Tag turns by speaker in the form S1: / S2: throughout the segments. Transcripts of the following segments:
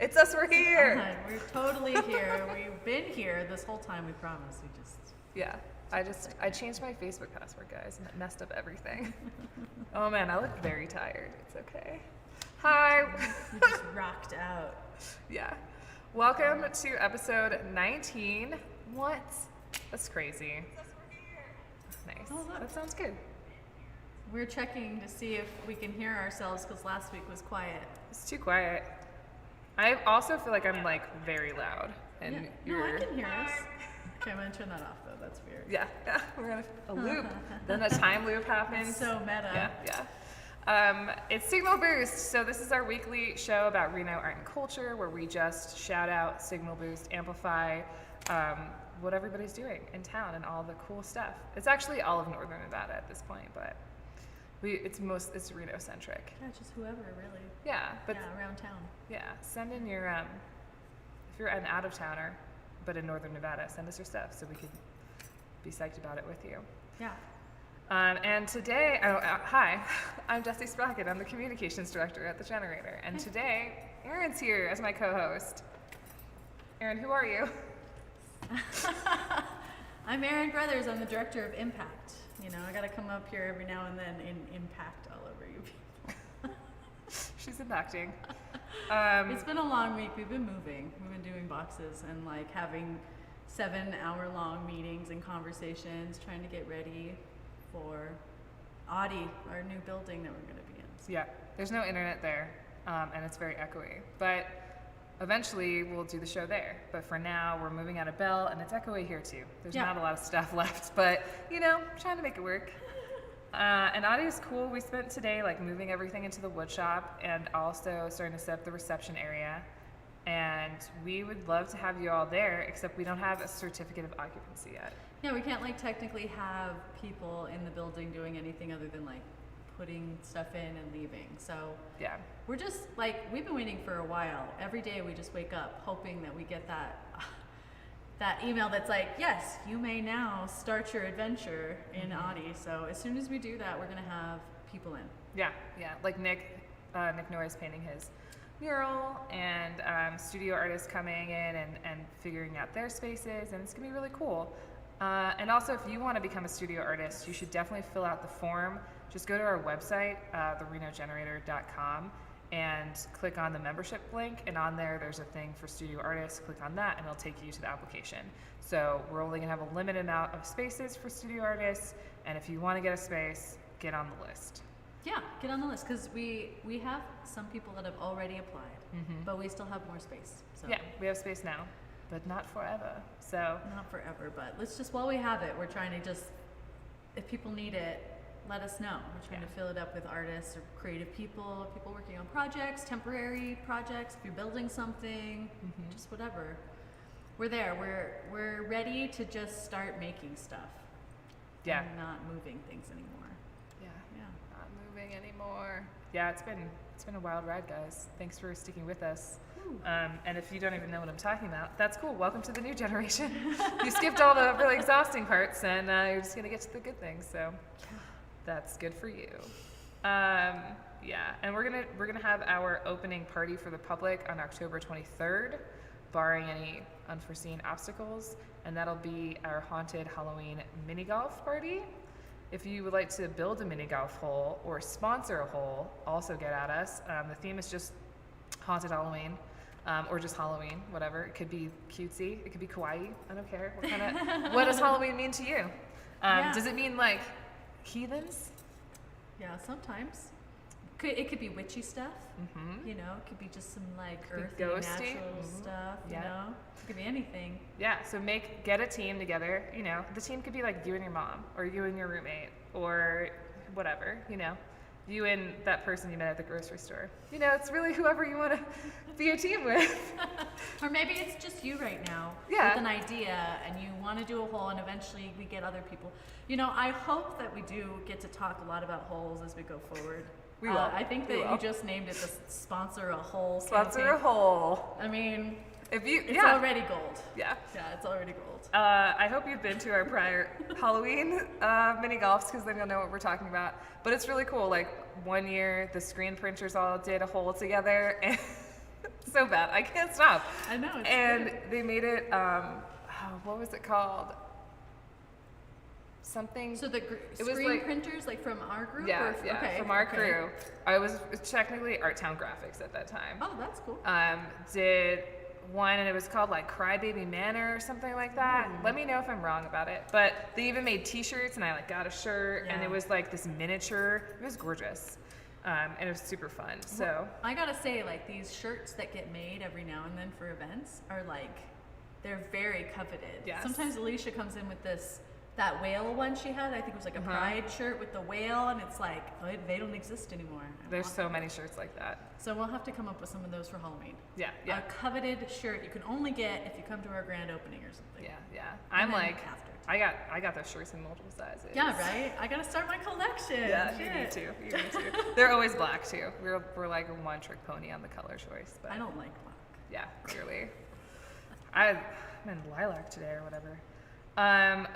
S1: It's us, we're here.
S2: We're totally here. We've been here this whole time, we promise. We just...
S1: Yeah, I changed my Facebook password, guys, and it messed up everything. Oh man, I look very tired. It's okay. Hi.
S2: You just rocked out.
S1: Yeah. Welcome to episode 19. What? That's crazy. Nice.
S2: Oh, look.
S1: That sounds good.
S2: We're checking to see if we can hear ourselves because last week was quiet.
S1: It's too quiet. I also feel like I'm like very loud. And
S2: Yeah.
S1: you're...
S2: No, I can hear us. Okay, I'm gonna turn that off though. That's weird.
S1: Yeah, we're gonna a loop. Then a time loop happens.
S2: It's so meta.
S1: Yeah. It's Signal Boost. So this is our weekly show about Reno art and culture, where we just shout out, Signal Boost, amplify what everybody's doing in town and all the cool stuff. It's actually all of Northern Nevada at this point, but it's Reno centric.
S2: Yeah, just whoever really.
S1: Yeah, but
S2: around town.
S1: yeah, send in your if you're an out of towner, but in Northern Nevada, send us your stuff so we could be psyched about it with you.
S2: Yeah.
S1: And today, hi, I'm Jessie Sprocket. I'm the communications director at The Generator. And today, Erin's here as my co-host. Erin, who are you?
S2: I'm Erin Brothers. I'm the director of Impact. You know, I gotta come up here every now and then and impact all over you people.
S1: She's impacting.
S2: It's been a long week. We've been moving. We've been doing boxes and like having 7-hour-long meetings and conversations, trying to get ready for Audi, our new building that we're going to be in. So.
S1: Yeah, there's no internet there, and it's very echoey. But eventually, we'll do the show there. But for now, we're moving out of Bell, and it's echoey here too. There's not a lot of stuff left, but you know, trying to make it work. And Audi is cool. We spent today like moving everything into the wood shop, and also starting to set up the reception area. And we would love to have you all there, except we don't have a certificate of occupancy yet.
S2: Yeah, we can't like technically have people in the building doing anything other than like putting stuff in and leaving. So
S1: yeah,
S2: we're just like, we've been waiting for a while. Every day we just wake up hoping that we get that email that's like, yes, you may now start your adventure in Audi. So as soon as we do that, we're gonna have people in.
S1: Yeah, like Nick Norris painting his mural, and studio artists coming in and figuring out their spaces, and it's gonna be really cool. And also, if you want to become a studio artist, you should definitely fill out the form. Just go to our website, therenogenerator.com, and click on the membership link, and on there's a thing for studio artists. Click on that and it'll take you to the application. So we're only gonna have a limited amount of spaces for studio artists, and if you want to get a space, get on the list.
S2: Yeah, get on the list, because we have some people that have already applied, but we still have more space. So.
S1: Yeah, we have space now, but not forever. So
S2: not forever, but let's just, while we have it, we're trying to just, if people need it, let us know. We're trying to fill it up with artists or creative people working on projects, temporary projects, if you're building something, just whatever. We're there. We're ready to just start making stuff.
S1: Yeah.
S2: And not moving things anymore.
S1: Not moving anymore. Yeah, it's been a wild ride, guys. Thanks for sticking with us. And if you don't even know what I'm talking about, that's cool. Welcome to the new generation. You skipped all the really exhausting parts, and you're just gonna get to the good things. So that's good for you. And we're gonna have our opening party for the public on October 23rd, barring any unforeseen obstacles, and that'll be our haunted Halloween mini golf party. If you would like to build a mini golf hole or sponsor a hole, also get at us. The theme is just haunted Halloween, or just Halloween, whatever. It could be cutesy, it could be kawaii. I don't care. What does Halloween mean to you? Does it mean like heathens?
S2: Yeah, sometimes. It could be witchy stuff. You know, it could be just some like earthy, natural stuff. You know, it could be anything. Yeah. So
S1: get a team together. You know, the team could be like you and your mom, or you and your roommate, or whatever. You know, you and that person you met at the grocery store. You know, it's really whoever you want to be a team with.
S2: Or maybe it's just you right now with an idea, and you want to do a hole, and eventually we get other people. You know, I hope that we do get to talk a lot about holes as we go forward.
S1: We will.
S2: I think that you just named it the Sponsor a Hole
S1: Sponsor
S2: campaign.
S1: a hole.
S2: I mean,
S1: It's
S2: already gold.
S1: Yeah.
S2: Yeah, it's already gold.
S1: I hope you've been to our prior Halloween mini golfs, because then you'll know what we're talking about. But it's really cool. Like one year, the screen printers all did a hole together, and so bad. I can't stop.
S2: I know. It's
S1: And
S2: good.
S1: they made it, what was it called? Something.
S2: So the
S1: it was
S2: screen
S1: like-
S2: printers, like from our group?
S1: Yeah,
S2: or
S1: yeah, from our crew. I was technically Art Town Graphics at that time.
S2: Oh, that's cool.
S1: Did one, and it was called like Crybaby Manor or something like that. Let me know if I'm wrong about it. But they even made T-shirts, and I like got a shirt, and
S2: Yeah.
S1: it was like this miniature. It was gorgeous, and it was super fun. So
S2: I gotta say, like, these shirts that get made every now and then for events are like, they're very coveted.
S1: Yes.
S2: Sometimes Alicia comes in with that whale one she had. I think it was like a pride shirt with the whale, and it's like, oh, they don't exist anymore.
S1: there's so many shirts like that.
S2: So we'll have to come up with some of those for Halloween.
S1: Yeah, yeah,
S2: A coveted shirt you can only get if you come to our grand opening or something.
S1: yeah, yeah.
S2: And
S1: I'm
S2: then
S1: like,
S2: after.
S1: I got those shirts in multiple sizes.
S2: Yeah, right? I gotta start my collection.
S1: Yeah, you need
S2: Shit.
S1: to. You need to. They're always black too. We're like a one trick pony on the color choice. But
S2: I don't like black.
S1: yeah, clearly. I'm in lilac today or whatever.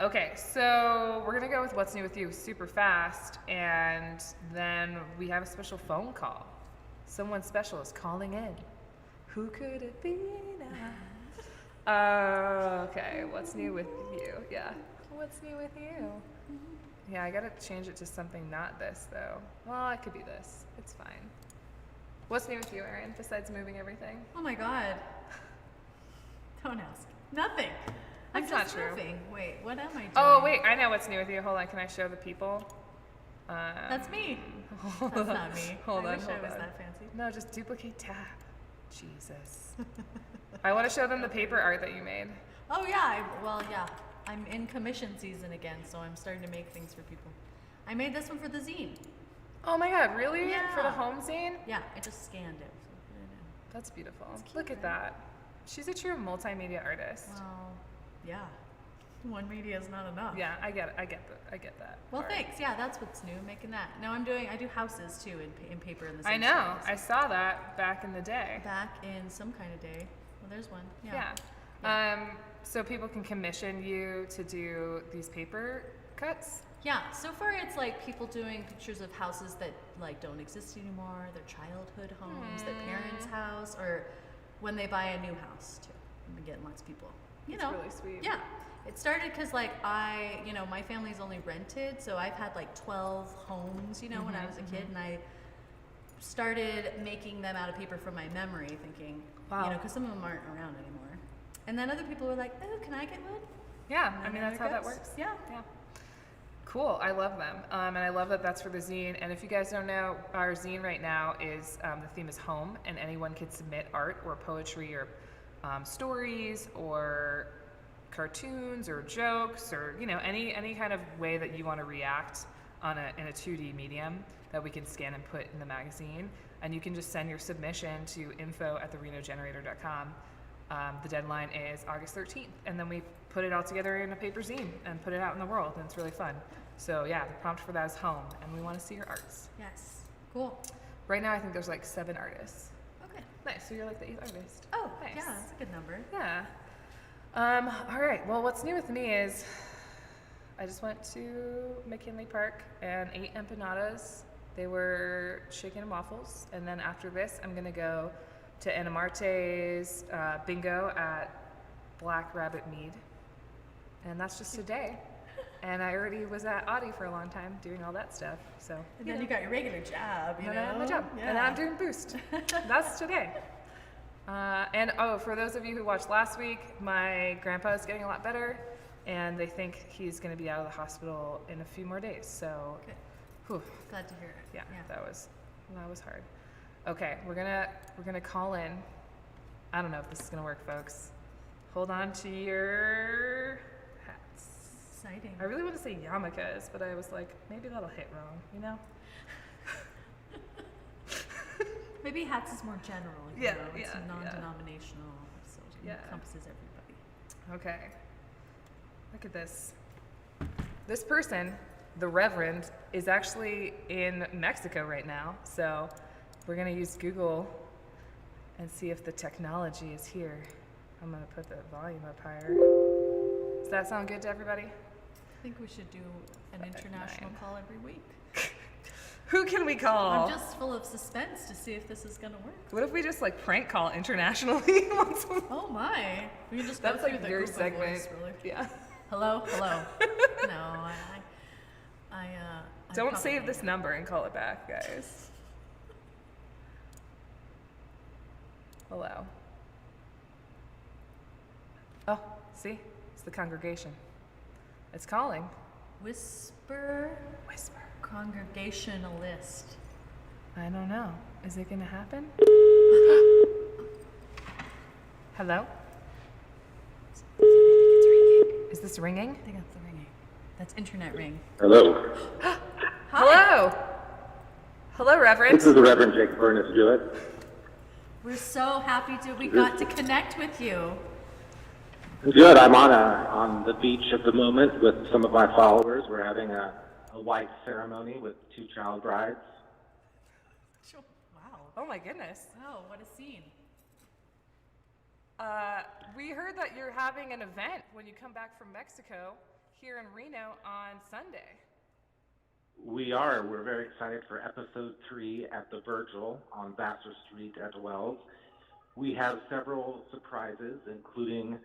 S1: Okay, so we're gonna go with what's new with you super fast, and then we have a special phone call. Someone special is calling in. Who could it be now? Okay, what's new with you? Yeah, what's new with you? Yeah, I gotta change it to something not this though. Well, it could be this. It's fine. What's new with you, Erin? Besides moving everything?
S2: Oh my god. Don't ask. Nothing. I'm
S1: That's not
S2: just
S1: true.
S2: moving. Wait, what am I doing?
S1: Oh wait, I know what's new with you. Hold on, can I show the people?
S2: That's me.
S1: Hold
S2: That's
S1: on.
S2: not me.
S1: Hold
S2: I
S1: on,
S2: wish
S1: hold
S2: I was
S1: on.
S2: that fancy.
S1: No, just duplicate tab. Jesus. I want to show them the paper art that you made.
S2: Oh yeah, yeah. I'm in commission season again, so I'm starting to make things for people. I made this one for the zine.
S1: Oh my god, really?
S2: Yeah.
S1: For the home zine?
S2: Yeah, I just scanned it. So put it in.
S1: That's beautiful.
S2: It's cute,
S1: Look at
S2: right?
S1: that. She's a true multimedia artist.
S2: Well, yeah. One media is not enough.
S1: Yeah, I get that.
S2: Well,
S1: part.
S2: thanks. Yeah, that's what's new. Making that. Now I do houses too in paper in the
S1: I
S2: same
S1: know.
S2: style,
S1: I saw that back in the day.
S2: back in some kind of day. Well, there's one. Yeah.
S1: Yeah. So people can commission you to do these paper cuts.
S2: Yeah. So far, it's like people doing pictures of houses that like don't exist anymore, their childhood homes, their parents' house, or when they buy a new house too. I've been getting lots of people. You
S1: That's
S2: know.
S1: really sweet.
S2: Yeah. It started because like my family's only rented, so I've had like 12 homes, when I was a kid, and I started making them out of paper from my memory, thinking,
S1: Wow.
S2: because some of them aren't around anymore. And then other people were like, "Oh, can I get wood?"
S1: Yeah,
S2: And
S1: I mean
S2: then
S1: that's how that
S2: cuts.
S1: works.
S2: Yeah.
S1: Yeah. Cool. I love them, and I love that that's for the zine. And if you guys don't know, our zine right now is the theme is home, and anyone can submit art or poetry or stories or cartoons or jokes or any kind of way that you want to react in a 2D medium that we can scan and put in the magazine. And you can just send your submission to info@therenogenerator.com. The deadline is August 13th, and then we put it all together in a paper zine and put it out in the world, and it's really fun. So yeah, the prompt for that is home, and we want to see your arts.
S2: Yes. Cool.
S1: Right now I think there's like 7 artists.
S2: Okay.
S1: Nice, so you're like the 8th artist.
S2: Oh,
S1: Nice.
S2: yeah, that's a good number.
S1: Yeah. All right, well what's new with me is I just went to McKinley Park and ate empanadas. They were chicken and waffles, and then after this I'm gonna go to Anamarte's bingo at Black Rabbit Mead, and that's just today. And I already was at Audi for a long time doing all that stuff. So
S2: And then you got your regular job,
S1: then I have my job,
S2: Yeah.
S1: and I'm doing Boost. That's today. And for those of you who watched last week, my grandpa is getting a lot better, and they think he's going to be out of the hospital in a few more days. So,
S2: Good.
S1: whew,
S2: Glad to hear it.
S1: yeah, that was hard. Okay, we're gonna call in. I don't know if this is gonna work, folks. Hold on to your hats.
S2: Exciting.
S1: I really want to say yarmulkes, but I was like, maybe that'll hit wrong,
S2: Maybe hats is more general.
S1: Yeah,
S2: It's
S1: yeah,
S2: non-denominational, so it
S1: Yeah.
S2: encompasses everybody.
S1: Okay. Look at this. This person, the Reverend, is actually in Mexico right now. So we're going to use Google and see if the technology is here. I'm going to put the volume up higher. Does that sound good to everybody?
S2: I think we should do an international
S1: 9.
S2: call every week.
S1: Who can we call?
S2: I'm just full of suspense to see if this is gonna work.
S1: What if we just like prank call internationally once a month?
S2: Oh my! We can just
S1: That's
S2: go through
S1: like
S2: the
S1: your
S2: Google
S1: segment.
S2: voice really.
S1: Yeah.
S2: Hello. No, I
S1: Don't
S2: probably
S1: save this number and call it back, guys. Hello. Oh, see? It's the congregation. It's calling.
S2: Whisper
S1: Whisper.
S2: congregationalist.
S1: I don't know. Is it gonna happen? Hello? Is this ringing?
S2: I think that's the ringing. That's internet ring.
S3: Hello.
S1: Hello! Hello, Reverend.
S3: This is the Reverend Jake Furness Jewett.
S2: We're so happy we got to connect with you.
S3: Good. I'm on the beach at the moment with some of my followers. We're having a white ceremony with 2 child brides.
S2: Wow.
S1: Oh my goodness.
S2: Wow, what a scene.
S1: We heard that you're having an event when you come back from Mexico here in Reno on Sunday.
S3: We are. We're very excited for episode 3 at the Virgil on Vassar Street at Wells. We have several surprises, including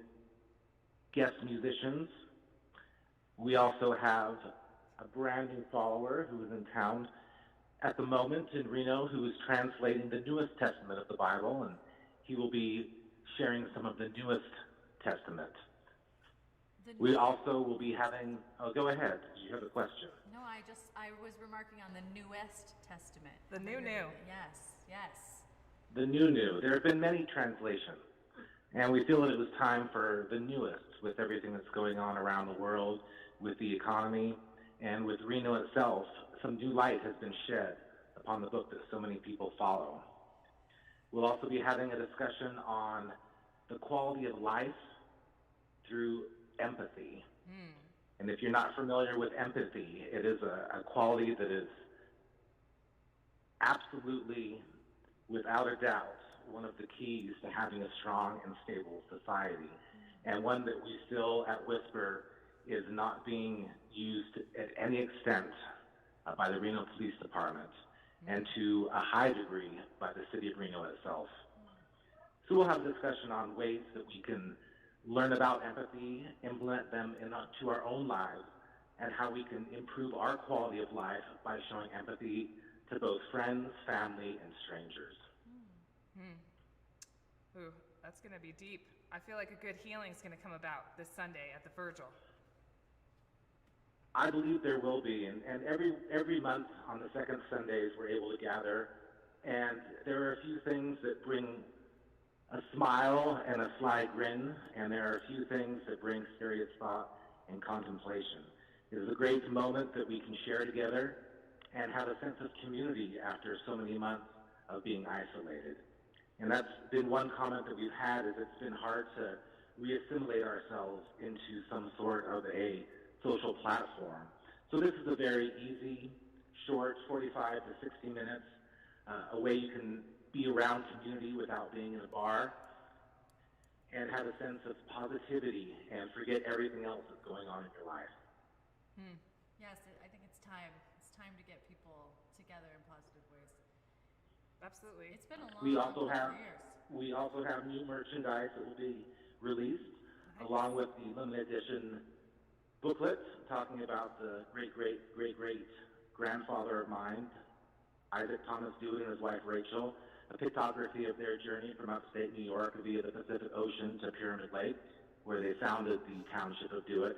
S3: guest musicians. We also have a brand new follower who is in town at the moment in Reno who is translating the newest testament of the Bible, and he will be sharing some of the newest testament. We also will be having, oh, go ahead. Did you have a question?
S2: No, I was remarking on the newest testament.
S1: The new.
S2: Yes.
S3: The new. There have been many translations, and we feel that it was time for the newest with everything that's going on around the world, with the economy, and with Reno itself. Some new light has been shed upon the book that so many people follow. We'll also be having a discussion on the quality of life through empathy. And if you're not familiar with empathy, it is a quality that is absolutely, without a doubt, one of the keys to having a strong and stable society, and one that we still at Whisper is not being used at any extent by the Reno Police Department, and to a high degree by the city of Reno itself. So we'll have a discussion on ways that we can learn about empathy, implement them into our own lives, and how we can improve our quality of life by showing empathy to both friends, family, and strangers.
S1: Ooh, that's gonna be deep. I feel like a good healing is gonna come about this Sunday at the Virgil.
S3: I believe there will be, and every month on the second Sundays we're able to gather, and there are a few things that bring a smile and a sly grin, and there are a few things that bring serious thought and contemplation. It is a great moment that we can share together and have a sense of community after so many months of being isolated. And that's been one comment that we've had, is it's been hard to reassimilate ourselves into some sort of a social platform. So this is a very easy, short, 45 to 60 minutes, a way you can be around community without being in a bar, and have a sense of positivity and forget everything else that's going on in your life.
S2: Yes, I think it's time. It's time to get people together in positive ways.
S1: Absolutely.
S2: It's been a long,
S3: We also
S2: couple
S3: have
S2: of years.
S3: we also have new merchandise that will be released, along with the limited edition booklet talking about the great grandfather of mine, Isaac Thomas Dewitt, and his wife Rachel, a pictography of their journey from upstate New York via the Pacific Ocean to Pyramid Lake, where they founded the township of Dewitt.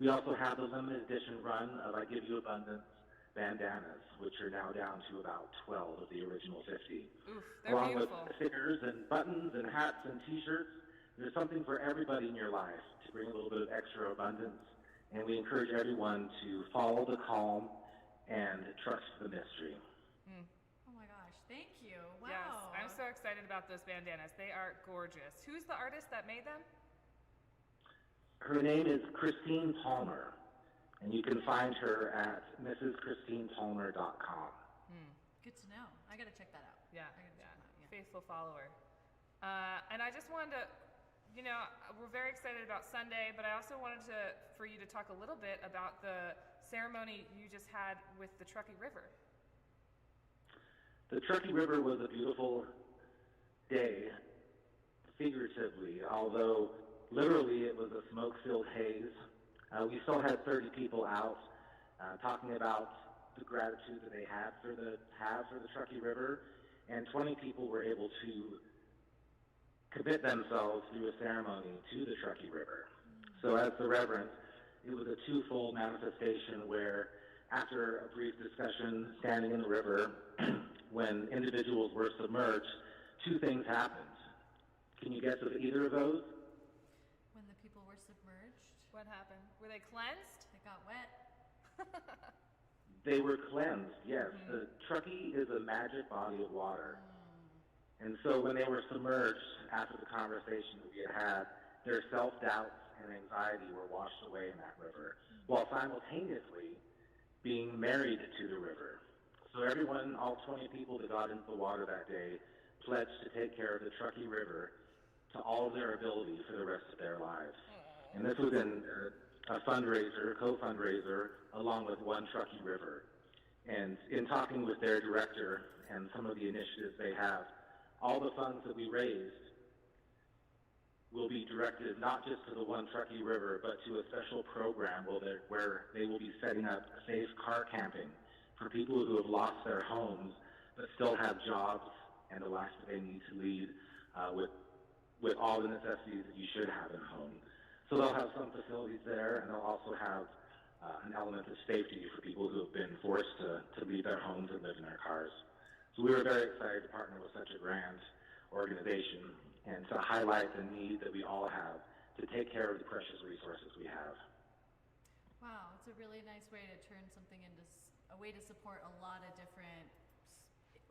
S3: We also have the limited edition run of I Give You Abundance bandanas, which are now down to about 12 of the original 50.
S1: Oof, they're
S3: Along
S1: beautiful.
S3: with stickers and buttons and hats and t-shirts. There's something for everybody in your life to bring a little bit of extra abundance. And we encourage everyone to follow the calm and trust the mystery.
S2: Oh my gosh, thank you. Wow.
S1: Yes, I'm so excited about those bandanas. They are gorgeous. Who's the artist that made them?
S3: Her name is Christine Palmer, and you can find her at mrschristinepalmer.com.
S2: Good to know. I gotta check that out.
S1: Yeah,
S2: I gotta check that out, yeah.
S1: faithful follower. And I just wanted to, we're very excited about Sunday, but I also wanted for you to talk a little bit about the ceremony you just had with the Truckee River.
S3: The Truckee River was a beautiful day, figuratively, although literally it was a smoke-filled haze. We still had 30 people out talking about the gratitude that they have for the Truckee River, and 20 people were able to commit themselves through a ceremony to the Truckee River. So as the Reverend, it was a twofold manifestation where after a brief discussion standing in the river, when individuals were submerged, two things happened. Can you guess of either of those?
S2: When the people were submerged,
S1: What happened? Were they cleansed?
S2: they got wet.
S3: They were cleansed, yes. The Truckee is a magic body of water. And so when they were submerged after the conversation that we had had, their self-doubts and anxiety were washed away in that river, while simultaneously being married to the river. So everyone, all 20 people that got into the water that day, pledged to take care of the Truckee River to all of their ability for the rest of their lives. And this was in a fundraiser, co-fundraiser, along with One Truckee River. And in talking with their director and some of the initiatives they have, all the funds that we raised will be directed not just to the One Truckee River, but to a special program where they will be setting up safe car camping for people who have lost their homes but still have jobs and the life that they need to lead with all the necessities that you should have in a home. So they'll have some facilities there, and they'll also have an element of safety for people who have been forced to leave their homes and live in their cars. So we were very excited to partner with such a grand organization and to highlight the need that we all have to take care of the precious resources we have.
S2: Wow, it's a really nice way to turn something into a way to support a lot of different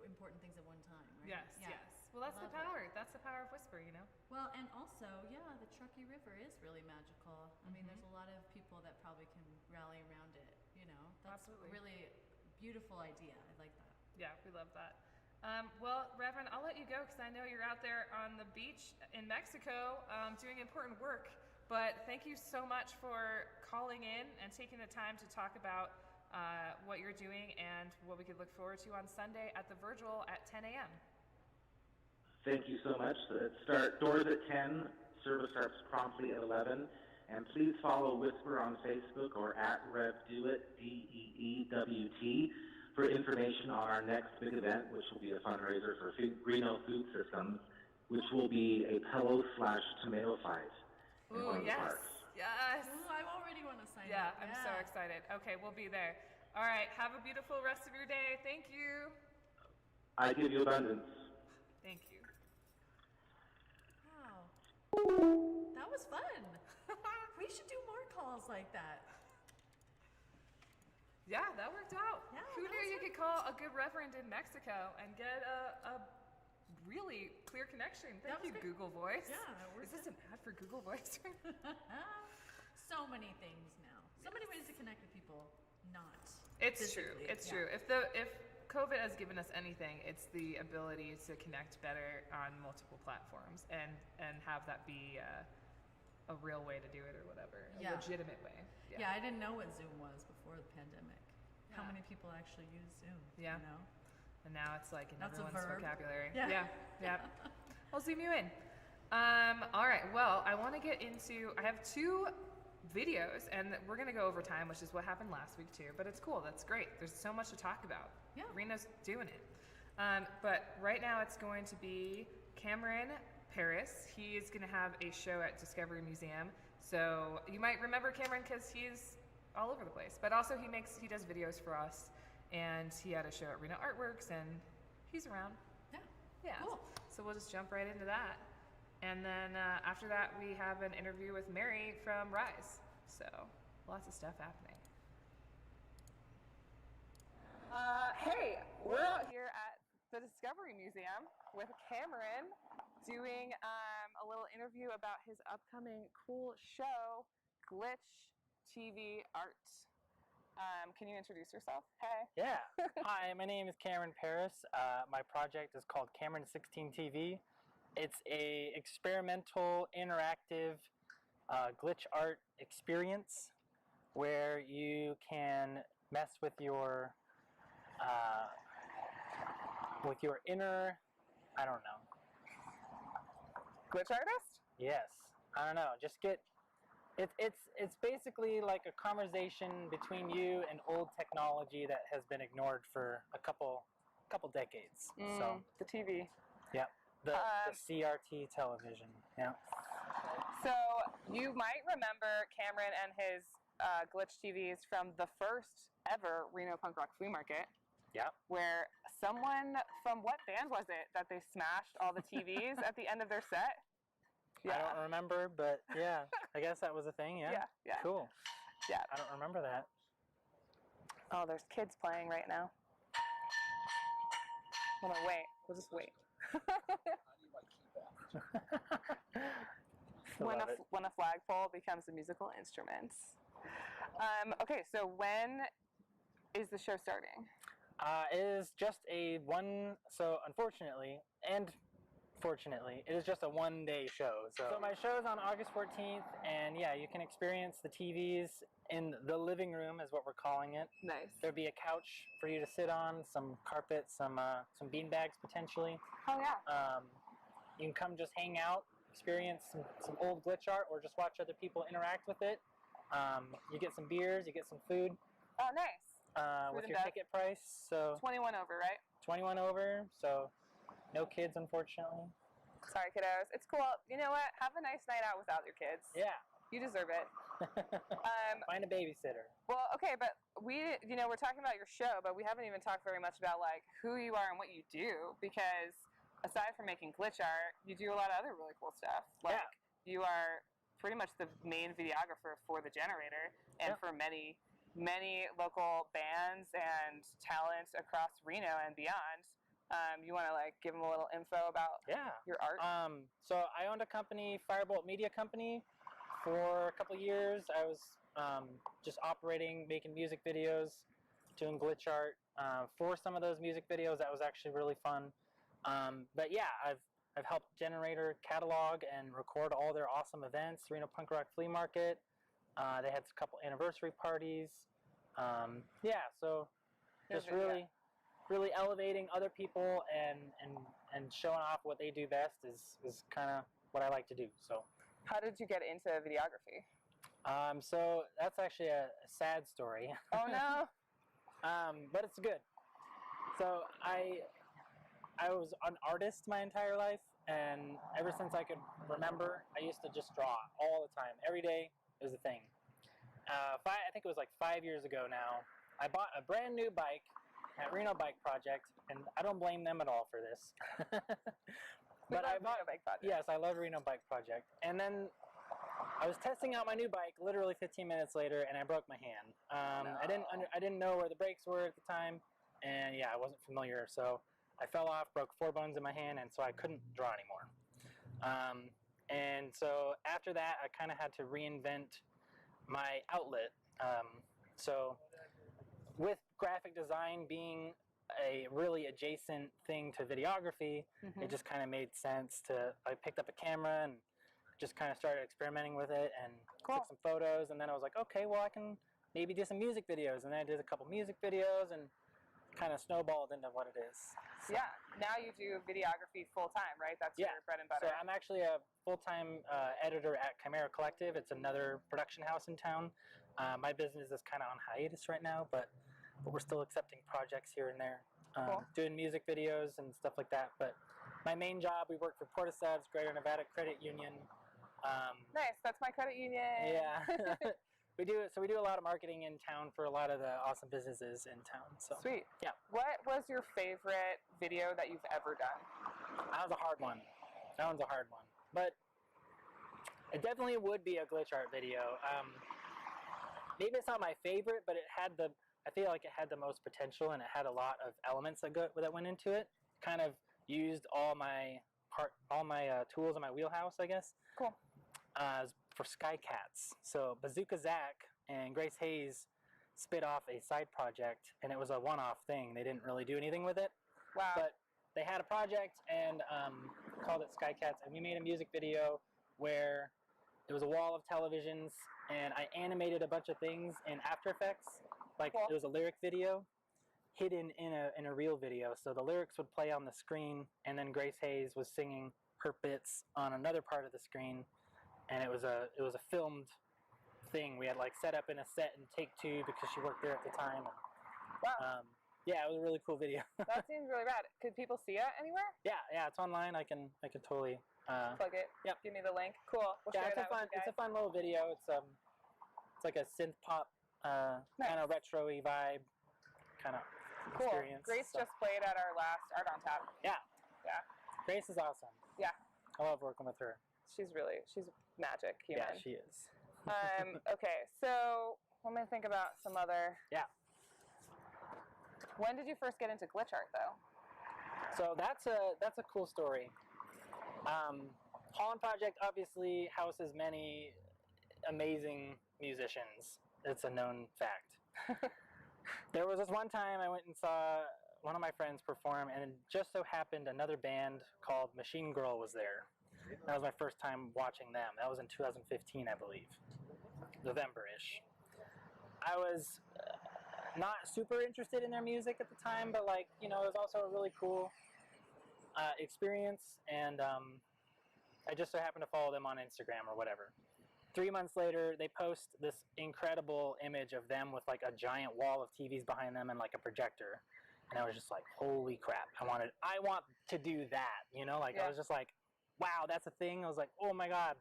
S2: important things at one time, right?
S1: Yes, yes. Well, that's the power. That's the power of Whisper, you know?
S2: Well, and also, yeah, the Truckee River is really magical. I mean, there's a lot of people that probably can rally around it, you know? That's
S1: Absolutely.
S2: a really beautiful idea. I like that.
S1: Yeah, we love that. Well, Reverend, I'll let you go because I know you're out there on the beach in Mexico doing important work. But thank you so much for calling in and taking the time to talk about what you're doing and what we could look forward to on Sunday at the Virgil at 10 a.m.
S3: Thank you so much. Doors at 10, service starts promptly at 11. And please follow Whisper on Facebook or at RevDoIt, DEEWT, for information on our next big event, which will be a fundraiser for Reno Food Systems, which will be a pillow/tomato fight in one of the parks.
S1: Yes.
S2: Ooh, I already want to sign
S1: Yeah,
S2: up.
S1: I'm so excited. Okay, we'll be there. All right, have a beautiful rest of your day. Thank you.
S3: I give you abundance.
S1: Thank you.
S2: Wow. That was fun. We should do more calls like that.
S1: Yeah, that worked out.
S2: Yeah,
S1: Who
S2: that
S1: knew
S2: was
S1: you
S2: fun.
S1: could call a good reverend in Mexico and get a really clear connection?
S2: That
S1: Thank
S2: was
S1: you,
S2: good.
S1: Google Voice.
S2: Yeah, that worked
S1: Is this an ad for Google Voice?
S2: So many things now. So many ways to connect with people. Not.
S1: It's true.
S2: physically.
S1: It's
S2: Yeah.
S1: true. If COVID has given us anything, it's the ability to connect better on multiple platforms and have that be a real way to do it or whatever, a
S2: Yeah.
S1: legitimate way.
S2: Yeah, I didn't know what Zoom was before the pandemic. How
S1: Yeah.
S2: many people actually use Zoom?
S1: Yeah.
S2: You know?
S1: And now it's like in
S2: That's a
S1: everyone's
S2: verb.
S1: vocabulary.
S2: Yeah.
S1: Yeah. I'll zoom you in. All right. Well, I want to get into. I have two videos, and we're gonna go over time, which is what happened last week too. But it's cool. That's great. There's so much to talk about.
S2: Yeah.
S1: Reno's doing it. But right now it's going to be Cameron Paris. He is going to have a show at Discovery Museum. So you might remember Cameron because he's all over the place. But also he does videos for us, and he had a show at Reno Artworks, and he's around.
S2: Yeah.
S1: Yeah.
S2: Cool.
S1: So we'll just jump right into that. And then after that, we have an interview with Mary from Rise. So lots of stuff happening. Hey, we're out here at the Discovery Museum with Cameron doing a little interview about his upcoming cool show, Glitch TV Art. Can you introduce yourself? Hey.
S4: Yeah. Hi, my name is Cameron Paris. My project is called Cameron 16 TV. It's a experimental, interactive glitch art experience where you can mess with your with your inner, I don't know.
S1: Glitch artist?
S4: Yes, I don't know. Just get it's basically like a conversation between you and old technology that has been ignored for a couple decades. So
S1: The TV.
S4: yeah, the CRT television. Yeah.
S1: So you might remember Cameron and his glitch TVs from the first ever Reno Punk Rock Flea Market.
S4: Yeah.
S1: Where someone from what band was it that they smashed all the TVs at the end of their set?
S4: I don't remember, but yeah, I guess that was a thing. Yeah.
S1: Yeah.
S4: Cool.
S1: Yeah.
S4: I don't remember that.
S1: Oh, there's kids playing right now. Hold on, wait. We'll just wait. When a flagpole becomes a musical instrument. Okay, so when is the show starting?
S4: It is just so unfortunately, and fortunately, it is just a one-day show. So my show is on August 14th, and yeah, you can experience the TVs in the living room, is what we're calling it.
S1: Nice.
S4: There'll be a couch for you to sit on, some carpet, some beanbags potentially.
S1: Oh yeah.
S4: You can come just hang out, experience some old glitch art, or just watch other people interact with it. You get some beers, you get some food.
S1: Oh, nice.
S4: With your ticket price. So
S1: 21 over, right?
S4: 21 over, so no kids, unfortunately.
S1: Sorry, kiddos. It's cool. You know what? Have a nice night out without your kids.
S4: Yeah.
S1: You deserve it.
S4: Find a babysitter.
S1: Well, okay, but we're talking about your show, but we haven't even talked very much about like who you are and what you do, because aside from making glitch art, you do a lot of other really cool stuff. Like you are pretty much the main videographer for The Generator and for many local bands and talent across Reno and beyond. You want to like give them a little info about your art?
S4: So I owned a company, Firebolt Media Company, for a couple of years. I was just operating, making music videos, doing glitch art. For some of those music videos, that was actually really fun. But yeah, I've helped Generator catalog and record all their awesome events. Reno Punk Rock Flea Market. They had a couple anniversary parties. So just really elevating other people and showing off what they do best is kind of what I like to do. So
S1: how did you get into videography?
S4: So that's actually a sad story.
S1: Oh no.
S4: But it's good. So I was an artist my entire life, and ever since I could remember, I used to just draw all the time. Every day it was a thing. I think it was like 5 years ago now, I bought a brand new bike at Reno Bike Project, and I don't blame them at all for this.
S1: But I bought a bike project.
S4: Yes, I love Reno Bike Project. And then I was testing out my new bike literally 15 minutes later, and I broke my hand. I didn't know where the brakes were at the time, and yeah, I wasn't familiar, so I fell off, broke 4 bones in my hand, and so I couldn't draw anymore. And so after that, I kind of had to reinvent my outlet. So with graphic design being a really adjacent thing to videography, it just kind of made sense I picked up a camera and just kind of started experimenting with it and took some photos, and then I was like, okay, well I can maybe do some music videos, and then I did a couple music videos and kind of snowballed into what it is. So.
S1: Yeah, now you do videography full time, right? That's your bread and butter.
S4: So I'm actually a full-time editor at Chimera Collective. It's another production house in town. My business is kind of on hiatus right now, but we're still accepting projects here and there, doing music videos and stuff like that. But my main job, we work for Portisavs, Greater Nevada Credit Union.
S1: Nice, that's my credit union.
S4: Yeah. We do a lot of marketing in town for a lot of the awesome businesses in town. So
S1: sweet.
S4: Yeah.
S1: What was your favorite video that you've ever done?
S4: That was a hard one. That one's a hard one. But it definitely would be a glitch art video. Maybe it's not my favorite, but I feel like it had the most potential, and it had a lot of elements that went into it. Kind of used all my tools in my wheelhouse, I guess.
S1: Cool.
S4: For Sky Cats. So Bazooka Zach and Grace Hayes spit off a side project, and it was a one-off thing. They didn't really do anything with it.
S1: Wow.
S4: But they had a project and called it Sky Cats, and we made a music video where it was a wall of televisions, and I animated a bunch of things in After Effects. Like, It was a lyric video, hidden in a real video. So the lyrics would play on the screen, and then Grace Hayes was singing her bits on another part of the screen, and it was a filmed thing. We had like set up in a set in Take Two because she worked there at the time.
S1: Wow.
S4: Yeah, it was a really cool video.
S1: That seems really rad. Could people see it anywhere?
S4: Yeah, it's online. I can totally
S1: Plug it.
S4: Yep.
S1: Give me the link. Cool. We'll
S4: yeah,
S1: share
S4: it's
S1: that with you
S4: it's a
S1: guys.
S4: fun little video. It's like a synth pop kind of retro-y vibe kind of
S1: Cool.
S4: experience.
S1: Grace
S4: So,
S1: just played at our last Art on Tap.
S4: yeah,
S1: Yeah.
S4: Grace is awesome.
S1: Yeah.
S4: I love working with her.
S1: She's magic human.
S4: Yeah, she is.
S1: Okay, so let me think about some other.
S4: Yeah.
S1: When did you first get into glitch art, though?
S4: So that's a cool story. Holland Project obviously houses many amazing musicians. It's a known fact. There was this one time I went and saw one of my friends perform, and it just so happened another band called Machine Girl was there. That was my first time watching them. That was in 2015, I believe, November-ish. I was not super interested in their music at the time, but like, you know, it was also a really cool experience, and I just so happened to follow them on Instagram or whatever. 3 months later, they post this incredible image of them with like a giant wall of TVs behind them and like a projector, and I was just like, holy crap! I want to do that, you know? Like,
S1: Yeah.
S4: I was just like, wow, that's a thing. I was like, oh my god!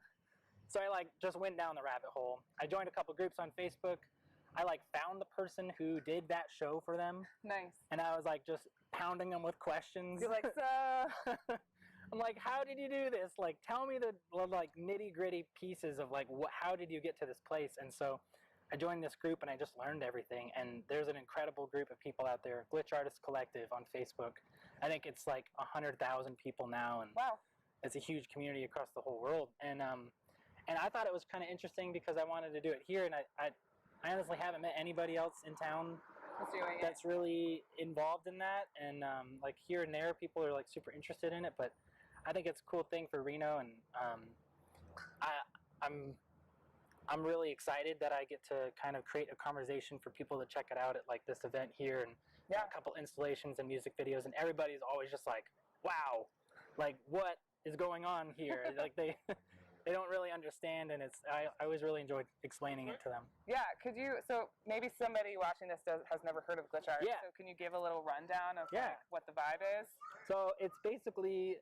S4: So I like just went down the rabbit hole. I joined a couple groups on Facebook. I like found the person who did that show for them,
S1: Nice.
S4: and I was like just pounding them with questions.
S1: You're like, so.
S4: I'm like, how did you do this? Like, tell me the like nitty gritty pieces of like how did you get to this place? And so I joined this group and I just learned everything. And there's an incredible group of people out there, Glitch Artists Collective on Facebook. I think it's like 100,000 people now, and
S1: Wow.
S4: it's a huge community across the whole world. And I thought it was kind of interesting because I wanted to do it here, and I honestly haven't met anybody else in town
S1: Who's doing it?
S4: that's really involved in that. And like here and there, people are like super interested in it, but I think it's a cool thing for Reno, and I'm really excited that I get to kind of create a conversation for people to check it out at like this event here, and
S1: Yeah.
S4: a couple installations and music videos, and everybody's always just like, wow, like what is going on here? Like they don't really understand, and I always really enjoyed explaining it to them.
S1: Yeah, so maybe somebody watching this has never heard of glitch art.
S4: Yeah.
S1: So can you give a little rundown of
S4: Yeah.
S1: like, what the vibe is?
S4: So it's basically,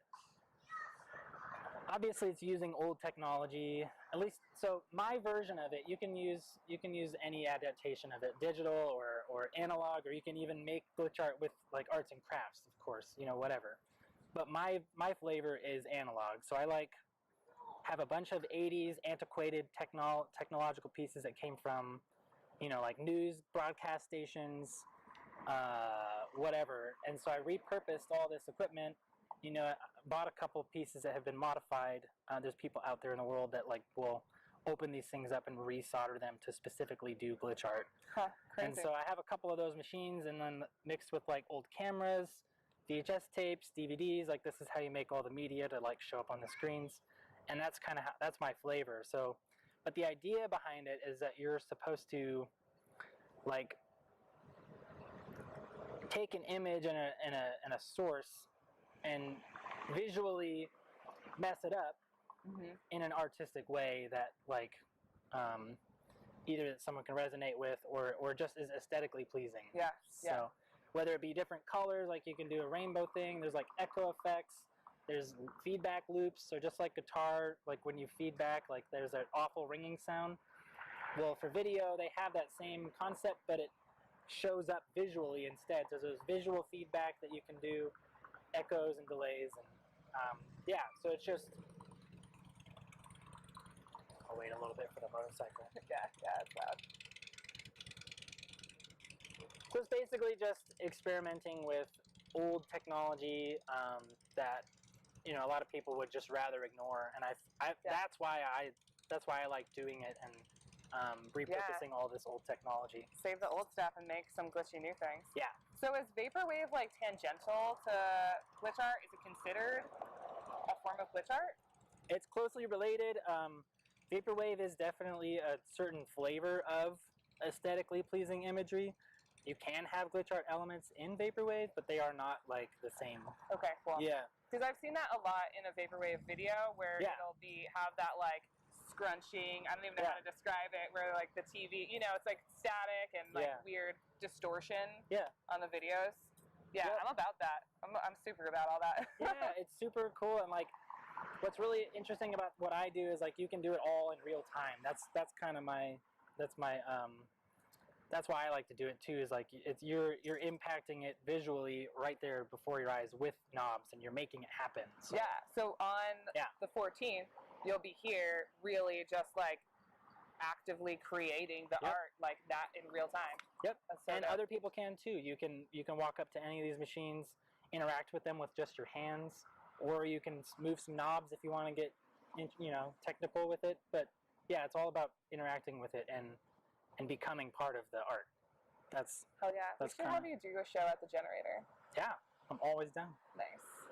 S4: obviously it's using old technology, at least, so my version of it, you can use any adaptation of it, digital or analog, or you can even make glitch art with like arts and crafts, of course, you know, whatever. But my flavor is analog, so I have a bunch of 80s antiquated technological pieces that came from, you know, like news broadcast stations, whatever. And so I repurposed all this equipment, you know, I bought a couple pieces that have been modified. There's people out there in the world that like will open these things up and resolder them to specifically do glitch art.
S1: Huh, crazy.
S4: And so I have a couple of those machines, and then mixed with like old cameras, VHS tapes, DVDs, like this is how you make all the media to like show up on the screens. And that's kind of that's my flavor. So, but the idea behind it is that you're supposed to like take an image and a source and visually mess it up in an artistic way that like either that someone can resonate with or just is aesthetically pleasing.
S1: Yeah.
S4: So whether it be different colors, like you can do a rainbow thing, there's like echo effects, there's feedback loops, so just like guitar, like when you feedback, like there's an awful ringing sound. Well, for video, they have that same concept, but it shows up visually instead. So there's visual feedback that you can do, echoes and delays, and yeah, so it's just, I'll wait a little bit for the motorcycle.
S1: Yeah, it's loud.
S4: So it's basically just experimenting with old technology that, you know, a lot of people would just rather ignore, and that's why I like doing it and repurposing all this old technology.
S1: Save the old stuff and make some glitchy new things.
S4: Yeah.
S1: So is vaporwave like tangential to glitch art? Is it considered a form of glitch art?
S4: It's closely related. Vaporwave is definitely a certain flavor of aesthetically pleasing imagery. You can have glitch art elements in Vaporwave, but they are not like the same.
S1: Okay, cool.
S4: Yeah.
S1: Because I've seen that a lot in a Vaporwave video where
S4: Yeah.
S1: it'll have that like scrunching, I don't even know how to describe it, where like the TV, it's like static and like weird distortion on the videos. Yeah,
S4: Yep.
S1: I'm about that. I'm super about all that.
S4: Yeah, it's super cool, and like what's really interesting about what I do is like you can do it all in real time. That's kind of that's why I like to do it too. Is like you're impacting it visually right there before your eyes with knobs, and you're making it happen. So,
S1: yeah. So on the 14th, you'll be here, really just like actively creating the art like that in real time.
S4: Yep.
S1: That's so
S4: And
S1: dope.
S4: other people can too. You can walk up to any of these machines, interact with them with just your hands, or you can move some knobs if you want to get technical with it. But yeah, it's all about interacting with it and becoming part of the art. That's
S1: hell yeah. We should have you do a show at the Generator.
S4: Yeah, I'm always down.
S1: Nice.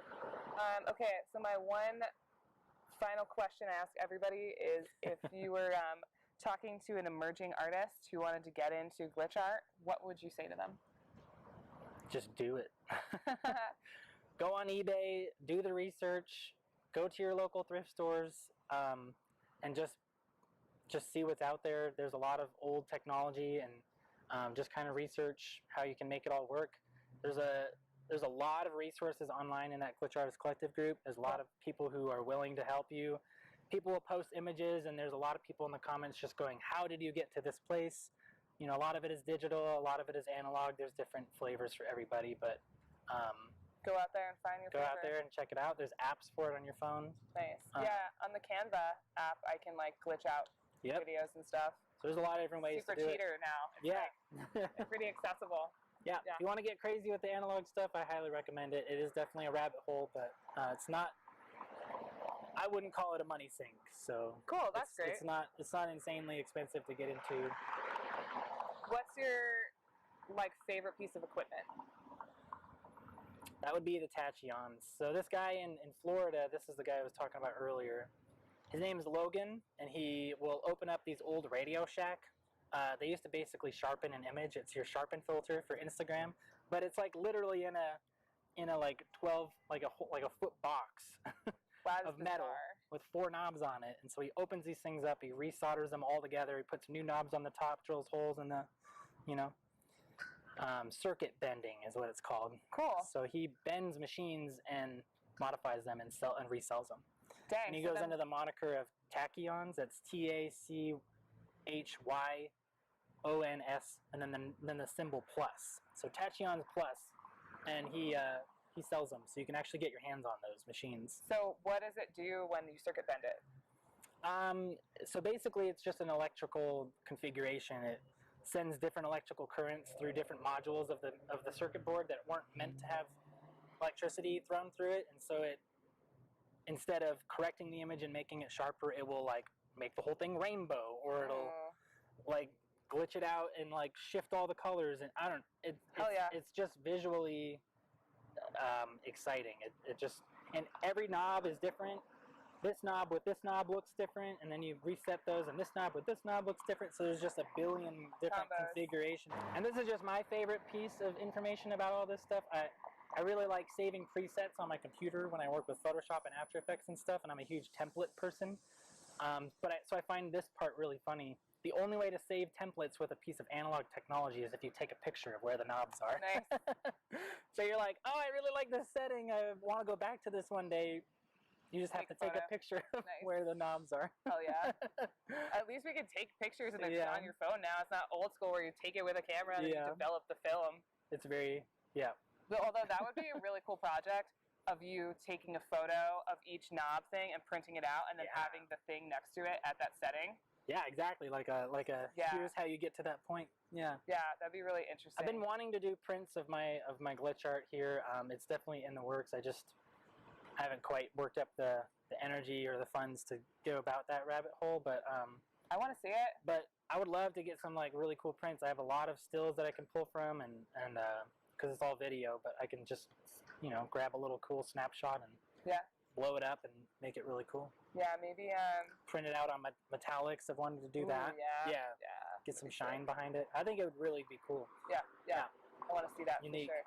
S1: Okay, so my one final question I ask everybody is if you were talking to an emerging artist who wanted to get into glitch art, what would you say to them?
S4: Just do it. Go on eBay, do the research, go to your local thrift stores, and just see what's out there. There's a lot of old technology, and just kind of research how you can make it all work. There's a lot of resources online in that Glitch Artist Collective group. There's a lot of people who are willing to help you. People will post images, and there's a lot of people in the comments just going, how did you get to this place? A lot of it is digital, a lot of it is analog. There's different flavors for everybody, but
S1: go out there and find your
S4: Go out there and check it out. There's apps for it on your phone.
S1: Nice. Yeah, on the Canva app, I can like glitch out videos and stuff.
S4: So there's a lot of different ways to do it.
S1: Super cheater now. It's like, pretty accessible.
S4: Yeah. If you want to get crazy with the analog stuff, I highly recommend it. It is definitely a rabbit hole, but it's not. I wouldn't call it a money sink. So
S1: cool. That's great.
S4: It's not insanely expensive to get into.
S1: What's your favorite piece of equipment?
S4: That would be the tachyons. So this guy in Florida, this is the guy I was talking about earlier. His name is Logan, and he will open up these old Radio Shack. They used to basically sharpen an image. It's your sharpen filter for Instagram, but it's like literally in a 12 like a foot box of metal with 4 knobs on it. And so he opens these things up, he resolders them all together, he puts new knobs on the top, drills holes in the, circuit bending is what it's called.
S1: Cool.
S4: So he bends machines and modifies them and resells them.
S1: Dang.
S4: And he goes under the moniker of tachyons. That's TACHYONS, and then the symbol plus. So tachyons plus, and he sells them, so you can actually get your hands on those machines.
S1: So what does it do when you circuit bend it?
S4: So basically, it's just an electrical configuration. It sends different electrical currents through different modules of the circuit board that weren't meant to have electricity thrown through it, and so it, instead of correcting the image and making it sharper, it will make the whole thing rainbow, or it'll glitch it out and shift all the colors, and it's just visually exciting. It just, and every knob is different. This knob with this knob looks different, and then you reset those, and this knob with this knob looks different, so there's just a billion different configurations. And this is just my favorite piece of information about all this stuff. I really like saving presets on my computer when I work with Photoshop and After Effects and stuff, and I'm a huge template person. So I find this part really funny. The only way to save templates with a piece of analog technology is if you take a picture of where the knobs are.
S1: Nice.
S4: So you're like, oh, I really like this setting. I want to go back to this one day. You just have to take a picture of where the knobs are.
S1: Hell yeah. At least we can take pictures and they're just on your phone now. It's not old school where you take it with a camera and then you develop the film.
S4: It's very,
S1: But although that would be a really cool project of you taking a photo of each knob thing and printing it out and then having the thing next to it at that setting.
S4: Yeah, exactly. Like a here's how you get to that point. Yeah.
S1: Yeah, that'd be really interesting.
S4: I've been wanting to do prints of my glitch art here. It's definitely in the works. I just haven't quite worked up the energy or the funds to go about that rabbit hole, but
S1: I want to see it.
S4: But I would love to get some really cool prints. I have a lot of stills that I can pull from, and because it's all video, but I can just grab a little cool snapshot and blow it up and make it really cool.
S1: Yeah, maybe
S4: print it out on metallics. I've wanted to do that.
S1: Yeah.
S4: get some
S1: That'd be
S4: shine
S1: sick.
S4: behind it. I think it would really be cool.
S1: Yeah. I want to see that
S4: Unique.
S1: for sure.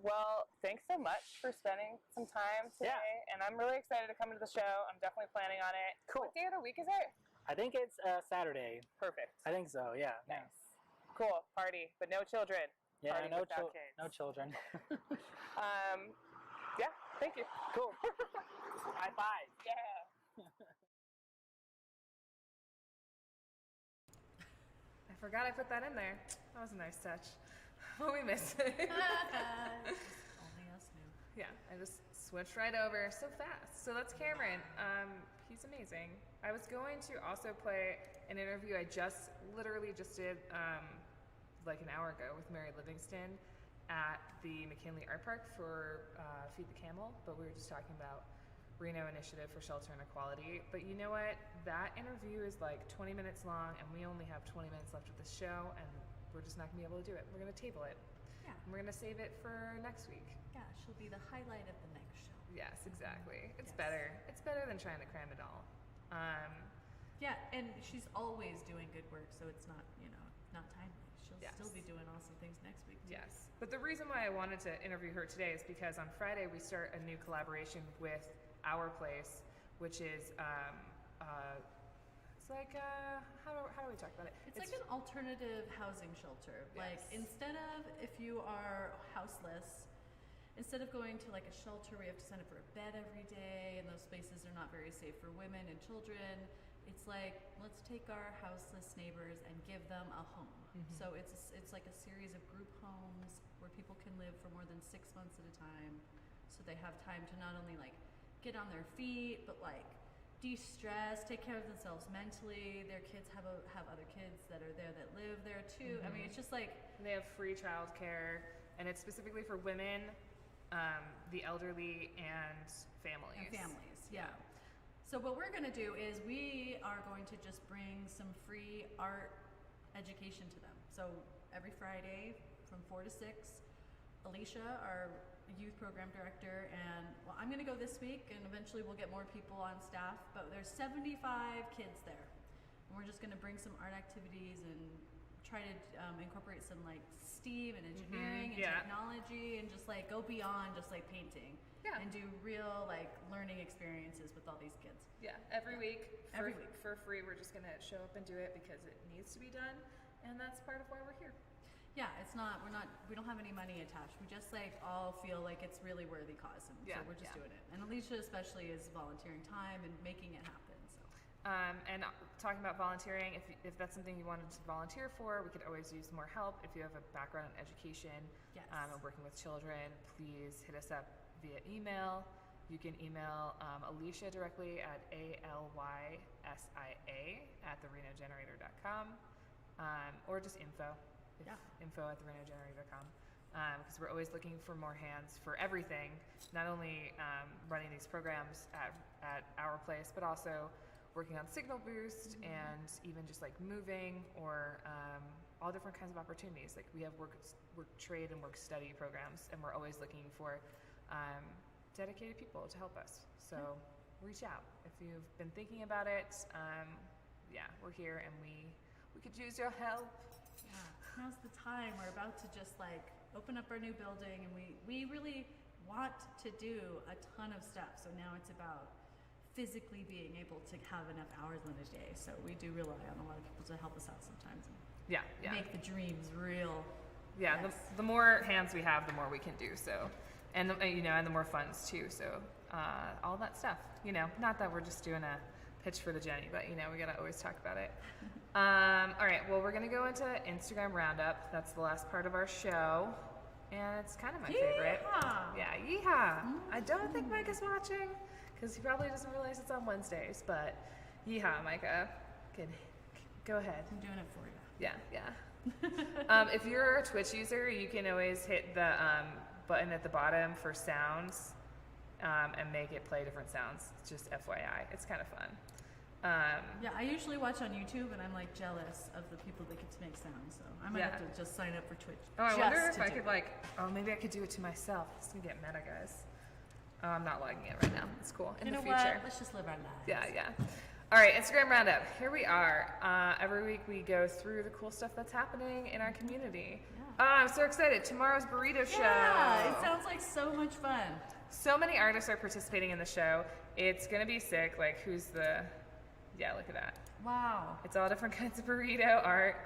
S1: Well, thanks so much for spending some time today, and I'm really excited to come to the show. I'm definitely planning on it.
S4: Cool.
S1: What day of the week is it?
S4: I think it's Saturday.
S1: Perfect.
S4: I think so. Yeah.
S1: Nice. Cool. Party, but no children.
S4: Yeah.
S1: Party
S4: No
S1: without kids.
S4: no children.
S1: Yeah. Thank you.
S4: Cool. High five.
S1: Yeah. I forgot I put that in there. That was a nice touch. What we missed.
S2: Only us knew.
S1: Yeah, I just switched right over so fast. So that's Cameron. He's amazing. I was going to also play an interview I literally just did like an hour ago with Mary Livingston at the McKinley Art Park for Feed the Camel, but we were just talking about Reno Initiative for Shelter and Equality. But you know what? That interview is like 20 minutes long, and we only have 20 minutes left of the show, and we're just not going to be able to do it. We're going to table it.
S2: Yeah.
S1: And we're going to save it for next week.
S2: Yeah, she'll be the highlight of the next show.
S1: Yes, exactly. It's
S2: Yes.
S1: better. It's better than trying to cram it all.
S2: Yeah, and she's always doing good work, so it's not, not timely. She'll
S1: Yes.
S2: still be doing awesome things next week. Too.
S1: Yes. But the reason why I wanted to interview her today is because on Friday we start a new collaboration with Our Place, which is it's like how do we talk about it?
S2: It's like an alternative housing shelter. Like
S1: Yes.
S2: instead of if you are houseless, instead of going to like a shelter where you have to sign up for a bed every day and those spaces are not very safe for women and children, it's like let's take our houseless neighbors and give them a home. So it's like a series of group homes where people can live for more than 6 months at a time, so they have time to not only like get on their feet but like de-stress, take care of themselves mentally. Their kids have other kids that are there that live there too. I mean, it's just like
S1: They have free childcare, and it's specifically for women, the elderly, and families.
S2: Yeah. So what we're going to do is we are going to just bring some free art education to them. So every Friday from 4 to 6, Alicia, our youth program director, and I'm going to go this week, and eventually we'll get more people on staff, but there's 75 kids there. And we're just going to bring some art activities and try to incorporate some like STEAM and engineering and technology, and just like go beyond just like painting.
S1: Yeah.
S2: And do real like learning experiences with all these kids.
S1: Yeah, every week.
S2: Every week.
S1: For free. We're just gonna show up and do it because it needs to be done, and that's part of why we're here.
S2: Yeah, we don't have any money attached. We just like all feel like it's really worthy cause, and so we're just doing it. And Alicia especially is volunteering time and making it happen. So.
S1: And talking about volunteering, if that's something you wanted to volunteer for, we could always use more help. If you have a background in education and working with children, please hit us up via email. You can email Alicia directly at alysia@therenogenerator.com, or just info@therenogenerator.com, because we're always looking for more hands for everything, not only running these programs at Our Place, but also working on Signal Boost and even just like moving or all different kinds of opportunities. Like we have work trade and work study programs, and we're always looking for dedicated people to help us. So reach out if you've been thinking about it. We're here, and we could use your help.
S2: Yeah, now's the time. We're about to just like open up our new building, and we really want to do a ton of stuff. So now it's about physically being able to have enough hours in a day. So we do rely on a lot of people to help us out sometimes and make the dreams real.
S1: Yeah,
S2: Yes.
S1: the more hands we have, the more we can do. So, and the more funds too. So, all that stuff. Not that we're just doing a pitch for the Jenny, but we gotta always talk about it. All right. Well, we're gonna go into Instagram roundup. That's the last part of our show, and it's kind of my favorite. Yeah, yeehaw! I don't think Micah's watching because he probably doesn't realize it's on Wednesdays. But yeehaw, Micah. Go ahead.
S2: I'm doing it for you.
S1: Yeah. If you're a Twitch user, you can always hit the button at the bottom for sounds and make it play different sounds. Just FYI, it's kind of fun.
S2: Yeah, I usually watch on YouTube, and I'm like jealous of the people that get to make sounds. So I might have to just sign up for Twitch.
S1: Oh, I wonder if
S2: to
S1: I
S2: do
S1: could maybe I could do it to myself. It's gonna get meta, guys. Oh, I'm not logging it right now. It's cool. In the future.
S2: What? Let's just live our lives.
S1: Yeah. All right, Instagram roundup. Here we are. Every week we go through the cool stuff that's happening in our community.
S2: Yeah.
S1: I'm so excited. Tomorrow's burrito show.
S2: Yeah, it sounds like so much fun.
S1: So many artists are participating in the show. It's going to be sick. Like, yeah, look at that.
S2: Wow.
S1: It's all different kinds of burrito art,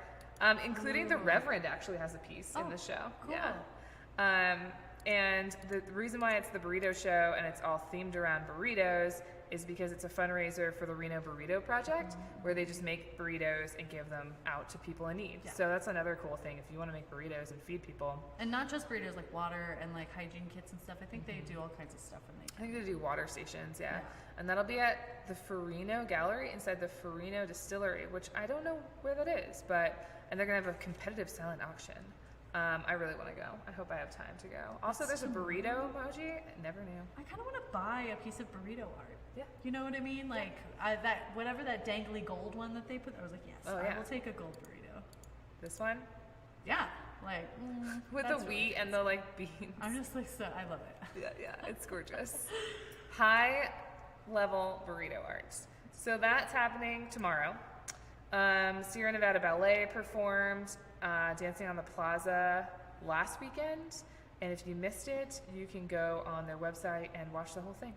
S1: including the Reverend actually has a piece in the show.
S2: Cool.
S1: Yeah. And the reason why it's the burrito show and it's all themed around burritos is because it's a fundraiser for the Reno Burrito Project, where they just make burritos and give them out to people in need.
S2: Yeah.
S1: So that's another cool thing if you want to make burritos and feed people.
S2: And not just burritos, like water and like hygiene kits and stuff. I think they do all kinds of stuff when they.
S1: I think they do water stations, yeah.
S2: Yeah.
S1: And that'll be at the Farino Gallery inside the Farino Distillery, which I don't know where that is, and they're gonna have a competitive silent auction. I really want to go. I hope I have time to go. Also, there's a burrito emoji. I never knew.
S2: I kind of want to buy a piece of burrito art.
S1: Yeah.
S2: You know what I mean? Like whatever that dangly gold one that they put. I was like, yes,
S1: Oh,
S2: I
S1: yeah.
S2: will take a gold burrito.
S1: This one
S2: Yeah. Like
S1: with
S2: that's
S1: the
S2: really
S1: wheat and the like beans.
S2: I'm just like so. I love it.
S1: Yeah, it's gorgeous. High level burrito arts. So that's happening tomorrow. Sierra Nevada Ballet performed Dancing on the Plaza last weekend. And if you missed it, you can go on their website and watch the whole thing.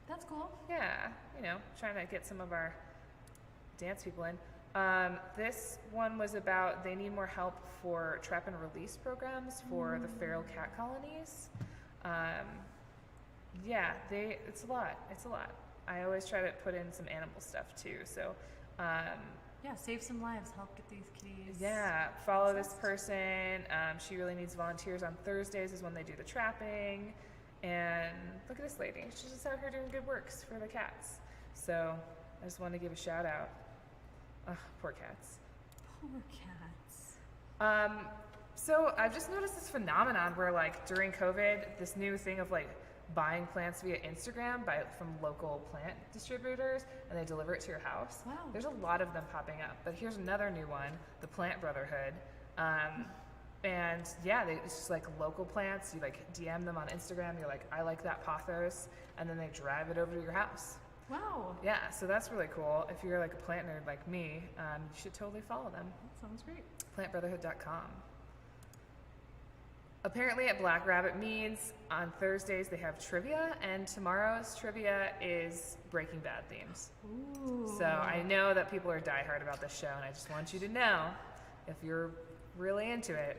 S2: That's cool.
S1: Yeah, trying to get some of our dance people in. This one was about they need more help for trap and release programs for the feral cat colonies. Yeah, it's a lot. It's a lot. I always try to put in some animal stuff too. So,
S2: Yeah, save some lives. Help get these kitties.
S1: yeah, follow this person. She really needs volunteers on Thursdays is when they do the trapping. And look at this lady. She's just out here doing good works for the cats. So I just wanted to give a shout out. Ugh, poor cats.
S2: Poor cats.
S1: So I've just noticed this phenomenon where like during COVID, this new thing of like buying plants via Instagram from local plant distributors and they deliver it to your house.
S2: Wow.
S1: There's a lot of them popping up. But here's another new one, the Plant Brotherhood. And yeah, it's just like local plants. You like DM them on Instagram. You're like, I like that pothos, and then they drive it over to your house.
S2: Wow.
S1: Yeah, so that's really cool. If you're like a plant nerd like me, you should totally follow them.
S2: That sounds great.
S1: Plantbrotherhood.com. Apparently at Black Rabbit Meads on Thursdays they have trivia, and tomorrow's trivia is Breaking Bad themes.
S2: Ooh.
S1: So I know that people are diehard about this show, and I just want you to know, if you're really into it,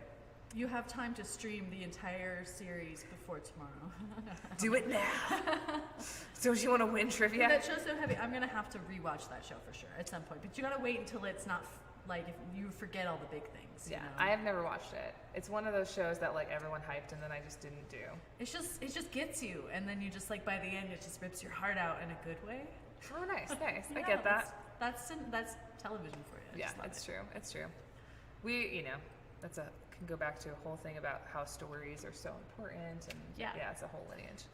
S2: You have time to stream the entire series before tomorrow.
S1: do it now. So do you want to win trivia?
S2: That show's so heavy. I'm gonna have to rewatch that show for sure at some point. But you gotta wait until it's not like if you forget all the big things.
S1: Yeah,
S2: you know?
S1: I have never watched it. It's one of those shows that like everyone hyped and then I just didn't do.
S2: It just gets you, and then you just like by the end it just rips your heart out in a good way.
S1: Oh, nice. I
S2: Yeah,
S1: get that.
S2: That's television for you. I
S1: Yeah,
S2: just love
S1: it's
S2: it.
S1: true. It's true. We, can go back to a whole thing about how stories are so important, and
S2: Yeah.
S1: it's a whole lineage.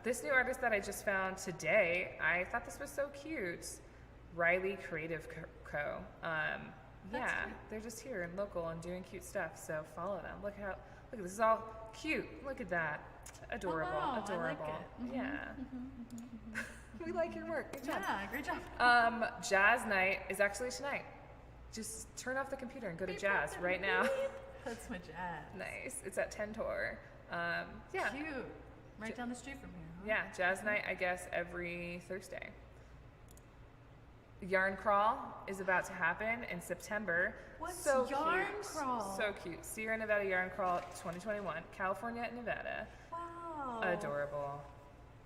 S1: This new artist that I just found today, I thought this was so cute. Riley Creative Co.
S2: That's cute.
S1: They're just here and local and doing cute stuff. So follow them. Look, this is all cute. Look at that. Adorable.
S2: Oh, wow, I
S1: adorable.
S2: like it. Mhm,
S1: Yeah. We like your work. Good job.
S2: Yeah, great job.
S1: Jazz night is actually tonight. Just turn off the computer and go to jazz right now.
S2: That's my jazz.
S1: Nice. It's at Tentor. Yeah.
S2: Cute. Right down the street from here. Huh?
S1: Yeah, jazz night, I guess, every Thursday. Yarn Crawl is about to happen in September.
S2: What's
S1: so
S2: Yarn
S1: cute.
S2: Crawl?
S1: So cute. Sierra Nevada Yarn Crawl 2021, California, Nevada.
S2: Wow.
S1: Adorable.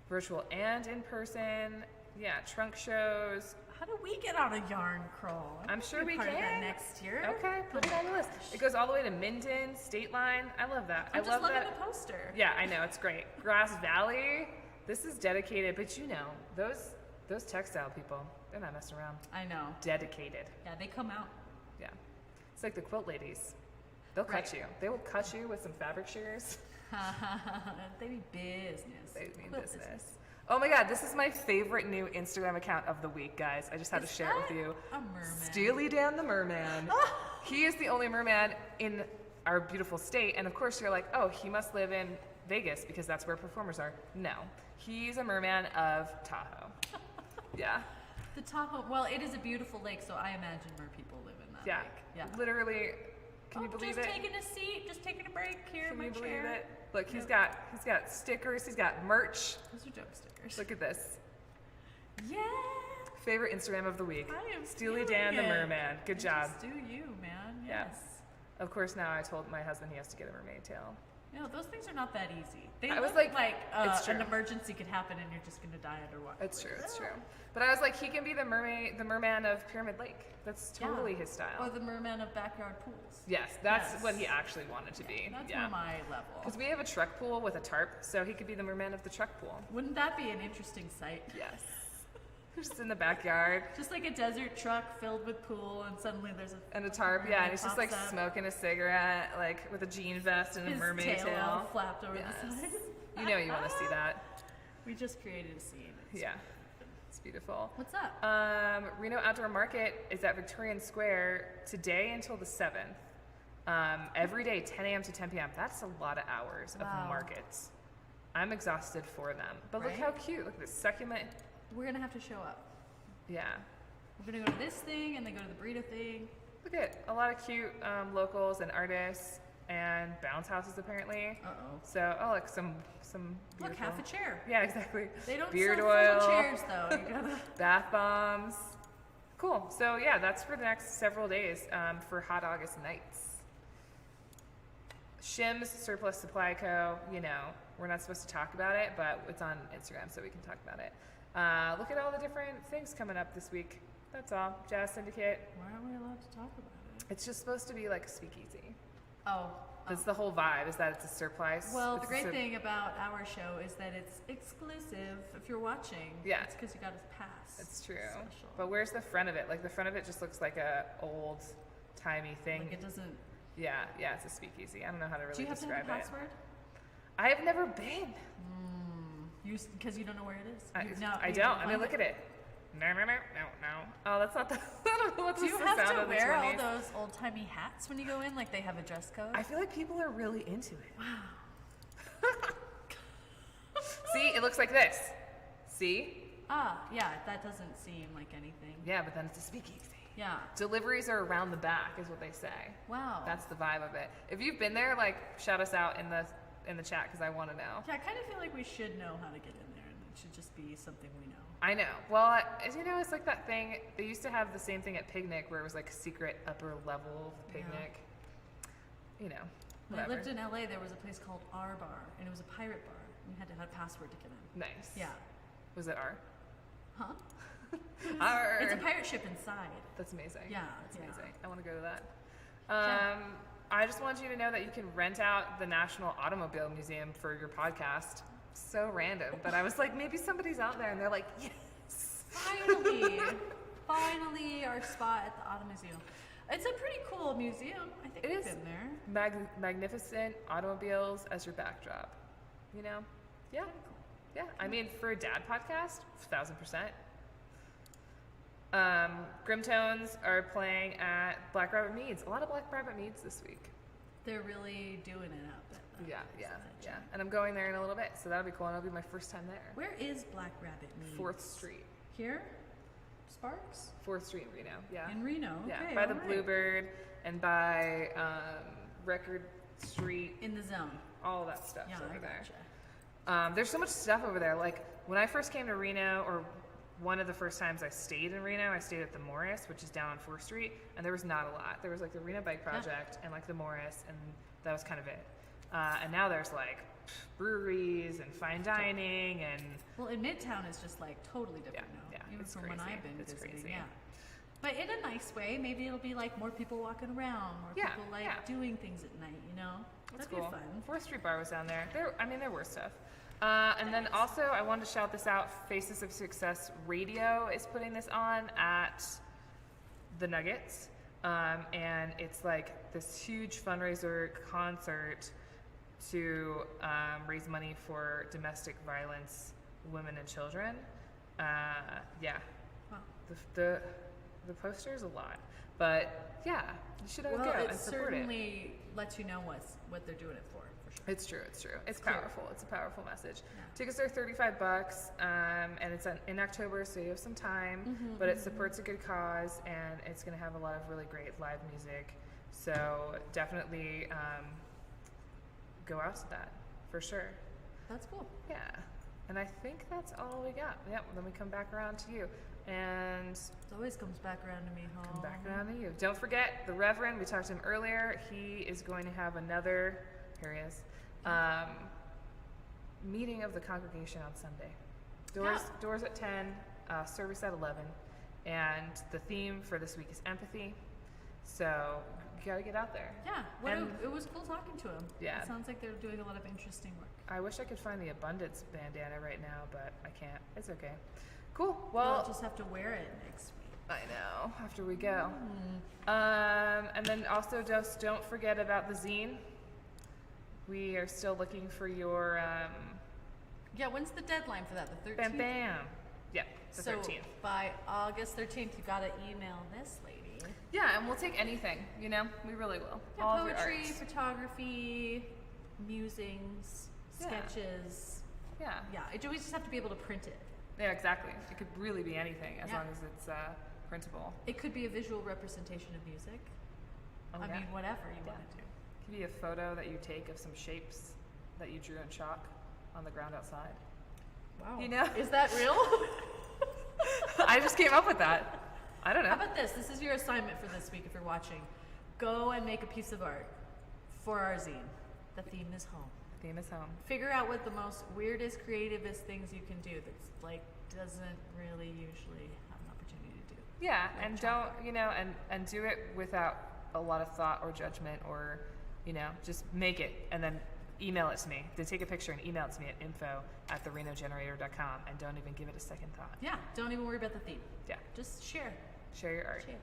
S1: Virtual and in person. Yeah, trunk shows.
S2: How do we get on a yarn crawl?
S1: I'm sure we
S2: part of that
S1: can.
S2: next year.
S1: Okay, put it on the list. It goes all the way to Minden, State Line. I love that.
S2: I'm
S1: I
S2: just
S1: love
S2: loving
S1: that.
S2: the poster.
S1: Yeah, I know, it's great. Grass Valley, this is dedicated, but those textile people, they're not messing around.
S2: I know.
S1: Dedicated.
S2: Yeah, they come out.
S1: Yeah. It's like the quilt ladies. They'll cut
S2: Right.
S1: you. They will cut you with some fabric shears.
S2: They mean business.
S1: They mean
S2: Quilt
S1: business. Oh my god, this is my favorite new Instagram account of the week, guys. I just had to
S2: Is
S1: share it with
S2: that
S1: you.
S2: a merman?
S1: Steely Dan the Merman. He is the only merman in our beautiful state. And of course, you're like, oh, he must live in Vegas because that's where performers are. No, he's a merman of Tahoe. Yeah.
S2: The Tahoe. Well, it is a beautiful lake, so I imagine more people live in that
S1: Yeah.
S2: lake. Yeah.
S1: Literally, can you believe
S2: just
S1: it?
S2: taking a seat, just taking a break here in
S1: Can
S2: my
S1: you believe
S2: chair.
S1: it? Look, he's got stickers, he's got merch.
S2: Those are joke stickers.
S1: Look at this.
S2: Yeah.
S1: Favorite Instagram of the week.
S2: I am
S1: Steely
S2: feeling
S1: Dan the
S2: it.
S1: Merman. Good job.
S2: Just do you, man.
S1: Yeah.
S2: Yes.
S1: Of course, now I told my husband he has to get a mermaid tail.
S2: No, those things are not that easy. They
S1: I
S2: look
S1: was like, it's
S2: an
S1: true.
S2: emergency could happen and you're just gonna die underwater.
S1: It's true, it's true. But I was like, he can be the merman of Pyramid Lake. That's totally his style.
S2: Or the merman of backyard pools.
S1: Yes, that's
S2: Yes.
S1: what he actually wanted to be.
S2: That's
S1: yeah.
S2: more my level.
S1: Because we have a truck pool with a tarp, so he could be the merman of the truck pool.
S2: Wouldn't that be an interesting sight?
S1: Yes. Just in the backyard.
S2: Just like a desert truck filled with pool, and suddenly there's a
S1: And a tarp, yeah, and he's just like
S2: pops up.
S1: smoking a cigarette, like with a jean vest and a
S2: His
S1: mermaid
S2: tail
S1: tail.
S2: all flapped over
S1: Yes.
S2: the side.
S1: You know you want to see that.
S2: We just created a scene.
S1: Yeah. It's beautiful.
S2: What's up?
S1: Reno Outdoor Market is at Victorian Square today until the 7th. Every day, 10 a.m. to 10 p.m. That's a lot of hours
S2: Wow.
S1: of markets. I'm exhausted for them. But look
S2: Right?
S1: how cute. Look at this succulent.
S2: We're gonna have to show up.
S1: Yeah.
S2: We're gonna go to this thing and then go to the burrito thing.
S1: Look at a lot of cute locals and artists and bounce houses apparently.
S2: Uh-oh.
S1: So, oh, look, some beautiful.
S2: Look, half a chair.
S1: Yeah, exactly.
S2: They don't
S1: Beard
S2: sell
S1: oil,
S2: full chairs though. You gotta.
S1: bath bombs. Cool. So yeah, that's for the next several days for Hot August nights. Shim's Surplus Supply Co. You know, we're not supposed to talk about it, but it's on Instagram, so we can talk about it. Look at all the different things coming up this week. That's all. Jazz Syndicate.
S2: Why aren't we allowed to talk about it?
S1: It's just supposed to be like a speakeasy.
S2: Oh.
S1: That's the whole vibe. Is that it's a surprise?
S2: Well,
S1: It's
S2: the great
S1: a-
S2: thing about our show is that it's exclusive. If you're watching,
S1: Yeah.
S2: it's because you got a pass.
S1: It's true.
S2: Special.
S1: But where's the front of it? Like the front of it just looks like a old timey thing.
S2: Like it doesn't.
S1: Yeah, it's a speakeasy. I don't know how to really
S2: Do you have to
S1: describe
S2: have a
S1: it.
S2: password?
S1: I have never been.
S2: Because you don't know where it is.
S1: I,
S2: You've now-
S1: I
S2: you've
S1: don't.
S2: never
S1: I mean,
S2: found
S1: look at it. No. Oh, that's not the. I don't know what's
S2: Do you
S1: the
S2: have
S1: sound
S2: to
S1: of the
S2: wear all
S1: 20s.
S2: those old timey hats when you go in? Like they have a dress code?
S1: I feel like people are really into it. Wow. See, it looks like this. See?
S2: Yeah, that doesn't seem like anything.
S1: Yeah, but then it's a speakeasy.
S2: Yeah.
S1: Deliveries are around the back, is what they say.
S2: Wow.
S1: That's the vibe of it. If you've been there, like, shout us out in the chat because I want to know.
S2: Yeah, I kind of feel like we should know how to get in there, and it should just be something we know.
S1: I know. Well, as you know, it's like that thing. They used to have the same thing at Picnic where it was like a secret upper level of the
S2: Yeah.
S1: Picnic. You know.
S2: When I
S1: Whatever.
S2: lived in LA, there was a place called R Bar, and it was a pirate bar. You had to have a password to get in.
S1: Nice.
S2: Yeah.
S1: Was it R?
S2: Huh?
S1: R.
S2: It's a pirate ship inside.
S1: That's amazing.
S2: Yeah,
S1: That's
S2: yeah.
S1: amazing. I want to go to that.
S2: Yeah.
S1: I just want you to know that you can rent out the National Automobile Museum for your podcast. So random, but I was like, maybe somebody's out there, and they're like, yes.
S2: Finally, finally, our spot at the Auto Museum. It's a pretty cool museum. I think
S1: It
S2: we've
S1: is.
S2: been there.
S1: Magnificent automobiles as your backdrop. You know? Yeah. Yeah. I mean, for a dad podcast, 1,000%. Grimtones are playing at Black Rabbit Meads. A lot of Black Rabbit Meads this week.
S2: They're really doing it out there.
S1: Yeah. And I'm going there in a little bit, so that'll be cool. And it'll be my first time there.
S2: Where is Black Rabbit Meads?
S1: 4th Street.
S2: Here? Sparks?
S1: 4th Street in Reno. Yeah.
S2: In Reno.
S1: Yeah.
S2: Okay,
S1: By the
S2: all right.
S1: Bluebird and by Record Street.
S2: In the zone.
S1: All that stuff
S2: Yeah,
S1: over
S2: I
S1: there.
S2: gotcha.
S1: There's so much stuff over there. Like when I first came to Reno, or one of the first times I stayed in Reno, I stayed at the Morris, which is down on 4th Street, and there was not a lot. There was like the Reno Bike Project and like the Morris, and that was kind of it. And now there's like breweries and fine dining and
S2: Well, in Midtown is just like totally different
S1: Yeah,
S2: now. Even
S1: it's
S2: from when
S1: crazy.
S2: I've been
S1: It's
S2: visiting.
S1: crazy.
S2: Yeah. But in a nice way, maybe it'll be like more people walking around, more
S1: Yeah,
S2: people like
S1: yeah.
S2: doing things at night, you know?
S1: that's
S2: That'd
S1: cool.
S2: be fun.
S1: 4th Street Bar was down there. There were stuff. And then also, I wanted to shout this out. Faces of Success Radio is putting this on at the Nuggets. And it's like this huge fundraiser concert to raise money for domestic violence, women and children. Yeah.
S2: Wow.
S1: The the poster's a lot, but yeah, you should go
S2: Well, it
S1: and support it.
S2: certainly lets you know what they're doing it for sure.
S1: It's true. It's true. It's
S2: cute.
S1: powerful. It's a powerful message.
S2: Yeah.
S1: Tickets are $35, and it's in October, so you have some time. But it supports a good cause, and it's going to have a lot of really great live music. So definitely go out to that for sure.
S2: That's cool.
S1: Yeah. And I think that's all we got. Yep. Then we come back around to you, and
S2: It always comes back around to me, home.
S1: come back around to you. Don't forget the Reverend. We talked to him earlier. He is going to have another. Here he is. Meeting of the congregation on Sunday. Doors at 10, service at 11, and the theme for this week is empathy. So you gotta get out there.
S2: Yeah, it was cool talking to him.
S1: Yeah.
S2: It sounds like they're doing a lot of interesting work.
S1: I wish I could find the Abundance bandana right now, but I can't. It's okay. Cool.
S2: We'll
S1: Well,
S2: just have to wear it next week.
S1: I know. After we go. And then also just don't forget about the zine. We are still looking for your
S2: Yeah, when's the deadline for that? The 13th?
S1: bam bam. Yeah, the
S2: So
S1: 13th.
S2: by August 13th, you gotta email this lady.
S1: Yeah, and we'll take anything, you know? We really will.
S2: Yeah,
S1: All of your
S2: poetry,
S1: arts.
S2: photography, musings,
S1: Yeah.
S2: sketches.
S1: Yeah.
S2: Yeah, we just have to be able to print it.
S1: Yeah, exactly. It could really be anything as
S2: Yeah.
S1: long as it's printable.
S2: It could be a visual representation of music.
S1: Oh,
S2: I
S1: yeah.
S2: mean, whatever you
S1: Yeah.
S2: want to do.
S1: It could be a photo that you take of some shapes that you drew in chalk on the ground outside.
S2: Wow.
S1: You know?
S2: Is that real?
S1: I just came up with that. I don't know.
S2: How about this? This is your assignment for this week if you're watching. Go and make a piece of art for our zine. The theme is home.
S1: Theme is home.
S2: Figure out what the most weirdest, creativest things you can do that's like doesn't really usually have an opportunity to do.
S1: Yeah,
S2: Like
S1: and
S2: chocolate.
S1: don't, you know, and do it without a lot of thought or judgment or, you know, just make it and then email it to me. Then take a picture and email it to me at info@therenogenerator.com and don't even give it a second thought.
S2: Yeah, don't even worry about the theme.
S1: Yeah,
S2: Just share.
S1: share your art.
S2: Share.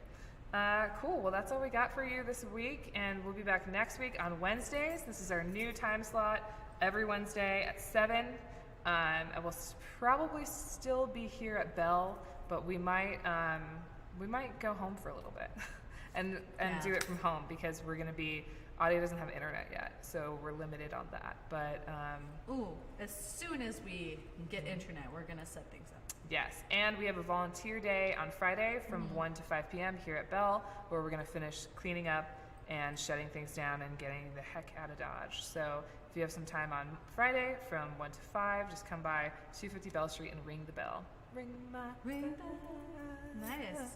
S1: Cool. Well, that's all we got for you this week, and we'll be back next week on Wednesdays. This is our new time slot every Wednesday at 7. And we'll probably still be here at Bell, but we might go home for a little bit and
S2: Yeah.
S1: do it from home because we're gonna be audio doesn't have internet yet, so we're limited on that. But
S2: Ooh, as soon as we get internet, we're gonna set things up.
S1: yes, and we have a volunteer day on Friday from 1 to 5 p.m. here at Bell, where we're going to finish cleaning up and shutting things down and getting the heck out of Dodge. So if you have some time on Friday from 1 to 5, just come by 250 Bell Street and ring the bell. Ring my
S2: Ring
S1: bell.
S2: Nice.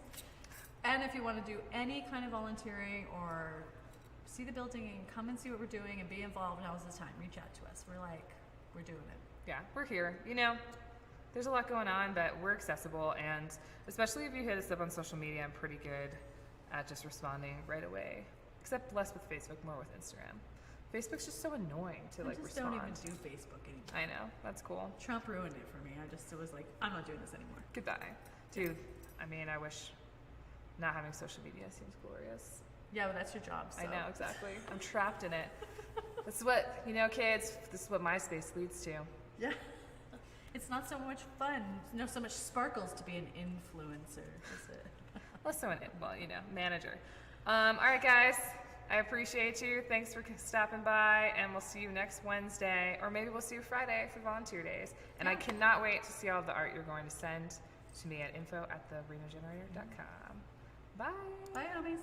S2: And if you want to do any kind of volunteering or see the building and come and see what we're doing and be involved, now's the time. Reach out to us. We're doing it.
S1: Yeah, we're here. You know, there's a lot going on, but we're accessible, and especially if you hit us up on social media, I'm pretty good at just responding right away. Except less with Facebook, more with Instagram. Facebook's just so annoying to
S2: I just
S1: respond.
S2: don't even do Facebook anymore.
S1: I know, that's cool.
S2: Trump ruined it for me. It was like, I'm not doing this anymore.
S1: Goodbye. Dude, I mean, I wish not having social media seems glorious.
S2: Yeah, but that's your job. So.
S1: I know, exactly. I'm trapped in it. This is what, you know, kids, this is what MySpace leads to.
S2: Yeah. It's not so much fun. So much sparkles to be an influencer, is it?
S1: Well, you know, manager. All right, guys. I appreciate you. Thanks for stopping by, and we'll see you next Wednesday, or maybe we'll see you Friday for volunteer days. And I cannot wait to see all the art you're going to send to me at info@therenogenerator.com. Bye.
S2: Bye, homies.